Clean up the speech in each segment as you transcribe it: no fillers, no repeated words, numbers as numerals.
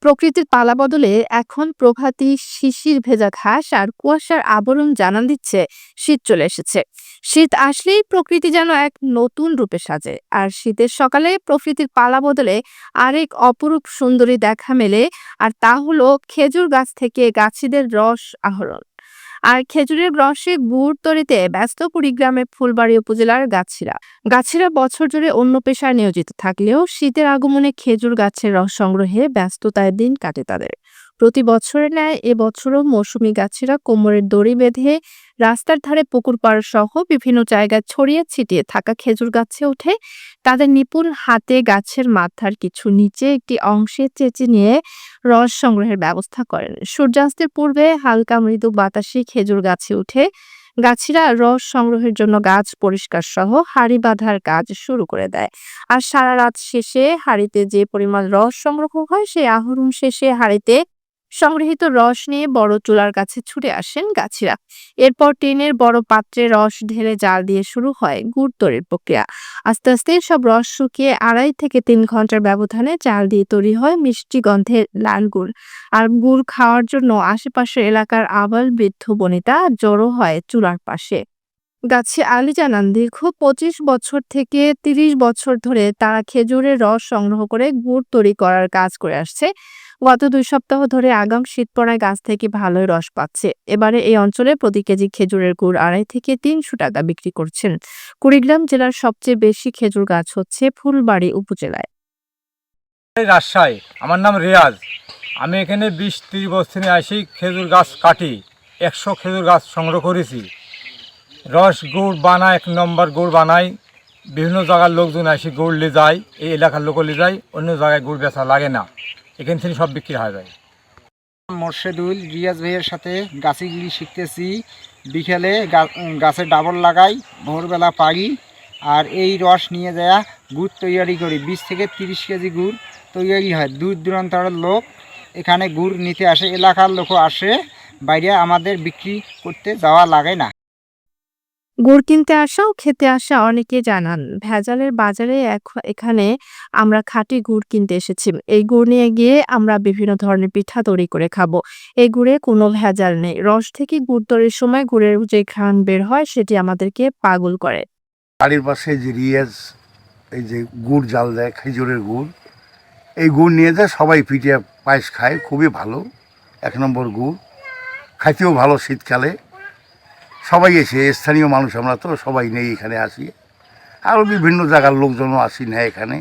প্রকৃতির পালাবদলে এখন প্রভাতী শিশির ভেজা ঘাস আর কুয়াশার আবরণ জানান দিচ্ছে শীত চলে এসেছে। শীত আসলেই প্রকৃতি যেন এক নতুন রূপে সাজে, আর শীতের সকালে প্রকৃতির পালা বদলে আরেক অপরূপ সুন্দরী দেখা মেলে। আর তা হলো খেজুর গাছ থেকে গাছিদের রস আহরণ। আর খেজুরের রসে গুড় তৈরিতে ব্যস্ত কুড়িগ্রামের ফুলবাড়ী উপজেলার গাছিরা বছর জুড়ে অন্য পেশায় নিয়োজিত থাকলেও শীতের আগমনে খেজুর গাছের রস সংগ্রহে ব্যস্ততায় দিন কাটে তাদের। প্রতি বছরের ন্যায় এবছরও মৌসুমী গাছিরা কোমরের দড়ি বেঁধে রাস্তার ধারে পুকুর পাড় সহ বিভিন্ন জায়গায় ছড়িয়ে ছিটিয়ে থাকা খেজুর গাছে উঠে তাদের নিপুণ হাতে গাছের মাথার কিছু নিচে একটি অংশে চেঁচে নিয়ে রস সংগ্রহের ব্যবস্থা করেন। সূর্যাস্তের পূর্বে হালকা মৃদু বাতাসে খেজুর গাছে উঠে গাছিরা রস সংগ্রহের জন্য গাছ পরিষ্কার সহ হাঁড়ি বাঁধার কাজ শুরু করে দেয়। আর সারা রাত শেষে হাঁড়িতে যে পরিমাণ রস সংগ্রহ হয় সেই আহরণ শেষে হাঁড়িতে সংগৃহীত রস নিয়ে বড় চুলার কাছে ছুটে আসেন গাছিরা। এরপর টিনের বড় পাত্রে রস ঢেলে জাল দিয়ে শুরু হয় গুড় তৈরির প্রক্রিয়া। আস্তে আস্তে সব রস শুকিয়ে 2.5 থেকে 3 ঘন্টার ব্যবধানে চাল দিয়ে তৈরি হয় মিষ্টি গন্ধের লাল গুড়। আর গুড় খাওয়ার জন্য আশেপাশের এলাকার আবাল বৃদ্ধ বনিতা জড়ো হয় চুলার পাশে। গাছি আলী জানান, দীর্ঘ 25 বছর থেকে 30 বছর ধরে তারা খেজুরের রস সংগ্রহ করে গুড় তৈরি করার কাজ করে আসছে। গত 2 সপ্তাহ ধরে আগাম শীত পড়ায় গাছ থেকে ভালোই রস পাচ্ছে। এবারে এই অঞ্চলে প্রতি কেজি খেজুরের গুড় 250 থেকে 300 টাকা বিক্রি করছেন। কুড়িগ্রাম জেলার সবচেয়ে বেশি খেজুর গাছ হচ্ছে ফুলবাড়ী উপজেলায়। রাজশাহী। আমার নাম রিয়াজ। আমি এখানে 20-30 বছর আসি খেজুর গাছ কাটি। 100 খেজুর গাছ সংগ্রহ করেছি। রস গুড় বানায়, 1 নম্বর গুড় বানাই। বিভিন্ন জায়গার লোকজন আসি গুড় নিয়ে যায়, এই এলাকার লোক নিয়ে যায়, অন্য জায়গায় গুড় বেচা লাগে না, এখান থেকে সব বিক্রি হয়ে যায়। মোর্শেদুল রিয়াজ ভাইয়ের সাথে গাছিগিরি শিখতেছি। বিকেলে গাছে ডাবল লাগাই, ভোরবেলা পারি, আর এই রস নিয়ে যায় গুড় তৈরি করি। 20 থেকে 30 কেজি গুড় তৈরি হয়। দূর দূরান্তরের লোক এখানে গুড় নিতে আসে, এলাকার লোকও আসে, বাইরে আমাদের বিক্রি করতে যাওয়া লাগে না। গুড় কিনতে আসা ও খেতে আসা অনেকে জানান, ভেজালের বাজারে এখানে আমরা খাঁটি গুড় কিনতে এসেছি। এই গুড় নিয়ে গিয়ে আমরা বিভিন্ন ধরনের পিঠা তৈরি করে খাবো। এই গুড়ে কোনো ভেজাল নেই। রস থেকে গুড় তৈরির সময় গুড়ের যে ঘ্রাণ বের হয় সেটি আমাদেরকে পাগল করে। বাড়ির পাশে যে রিয়াজ এই যে গুড় জাল দেয়, খেজুরের গুড়, এই গুড় নিয়ে যায় সবাই পিঠে পায়েস খায়, খুবই ভালো। 1 নম্বর গুড়, খাইতেও ভালো। শীতকালে সবাই এসে, স্থানীয় মানুষ আমরা তো সবাই নেই এখানে আসি, আরও বিভিন্ন জায়গার লোকজনও আসি নেয়, এখানে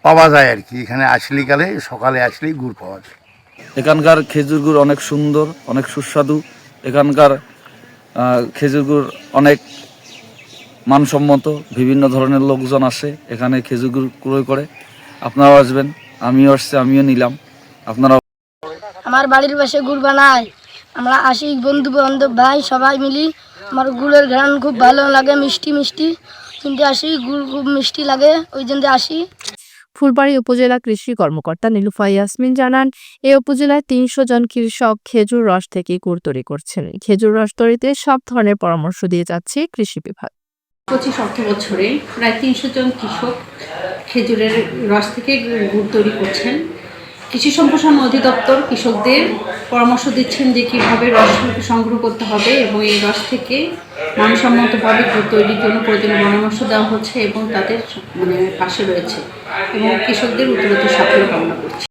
পাওয়া যায় আর কি। এখানে আসলেকালে সকালে আসলেই গুড় পাওয়া যায়। এখানকার খেজুর গুড় অনেক সুন্দর, অনেক সুস্বাদু। এখানকার খেজুর গুড় অনেক মানসম্মত। বিভিন্ন ধরনের লোকজন আসে এখানে খেজুর গুড় ক্রয় করে। আপনারাও আসবেন, আমিও আসছি, আমিও নিলাম। আপনারা আমার বাড়ির পাশে গুড় বানায়, আমরা আসি বন্ধু বান্ধব ভাই সবাই মিলি। আমার গুড়ের ঘ্রাণ খুব ভালো লাগে, মিষ্টি মিষ্টি কিনতে আসি, গুড় খুব মিষ্টি লাগে, ওই জন্য আসি। ফুলবাড়ী উপজেলা কৃষি কর্মকর্তা নীলুফা ইয়াসমিন জানান, এই উপজেলায় 300 জন কৃষক খেজুর রস থেকে গুড় তৈরি করছেন। খেজুর রস তৈরিতে সব ধরনের পরামর্শ দিয়ে যাচ্ছে কৃষি বিভাগ। 25 অর্থ বছরে প্রায় 300 জন কৃষক খেজুরের রস থেকে গুড় তৈরি করছেন। কৃষি সম্প্রসারণ অধিদপ্তর কৃষকদের পরামর্শ দিচ্ছেন যে কীভাবে রস সংগ্রহ করতে হবে, এবং এই রস থেকে মানসম্মতভাবে গুড় তৈরির জন্য প্রয়োজনীয় পরামর্শ দেওয়া হচ্ছে এবং তাদের পাশে রয়েছে, এবং কৃষকদের উত্তরোত্তর সাফল্য কামনা করছে।